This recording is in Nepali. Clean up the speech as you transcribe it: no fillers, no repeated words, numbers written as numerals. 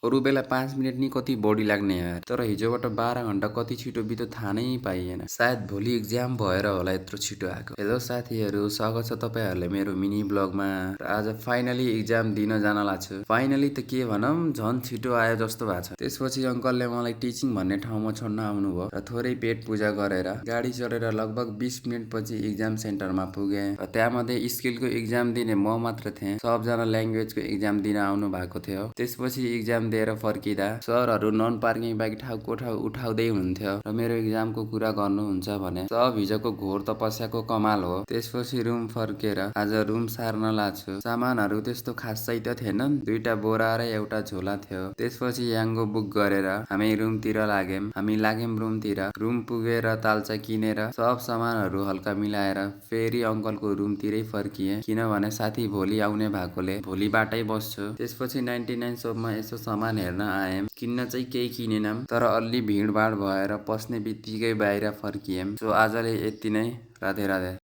अरू बेला 5 मिनेट नि कति बढी लाग्ने यार। तर हिजोबाट 12 घण्टा कति छिटो बित्यो थाहा नै पाइएन। सायद भोलि एक्जाम भएर होला यत्रो छिटो आएको। हेलो साथीहरू, स्वागत छ तपाईहरुलाई मेरो मिनी ब्लगमा। र आज फाइनली एक्जाम दिन जान लाग्छु। फाइनली त के भनौं, झन् छिटो आयो जस्तो भएको छ। त्यसपछि अंकलले मलाई टिचिङ भन्ने ठाउँमा छोड्न आउनुभयो र थोरै पेट पूजा गरेर गाडी चढेर लगभग 20 मिनेट पछि एक्जाम सेन्टरमा पुगे। र त्यहाँमध्ये स्किलको एक्जाम दिने म मात्र थिएँ। सबजना ल्याङ्ग्वेजको एक्जाम दिन आउनु भएको थियो। त्यसपछि एक्जाम दिएर फर्किँदा सरहरू नन पार्किङ बाइक ठाउँको ठाउँ उठाउँदै हुनुहुन्थ्यो र मेरो एक्जामको कुरा गर्नुहुन्छ भने। सब हिजोको घोर तपस्याको कमाल हो। त्यसपछि रुम फर्केर आज रुम सार्न लाग्छु। सामानहरू त्यस्तो खासै त थिएनन्, 2टा बोरा र एउटा झोला थियो। त्यसपछि याङ्गो बुक गरेर हामी रुमतिर लाग्यौं रुमतिर। रुम पुगेर तालचा किनेर सब सामानहरू हल्का मिलाएर फेरि अंकलको रुमतिरै फर्किएँ, किनभने साथी भोलि आउने भएकोले भोलिबाटै बस्छु। त्यसपछि 99 शपमा यसो सामान हेर्न आएँ। किन्न चाहिँ केही किनेनौं, तर अलि भिडभाड भएर पस्ने बित्तिकै बाहिर फर्किएँ। सो आजले यति नै। राधे राधे।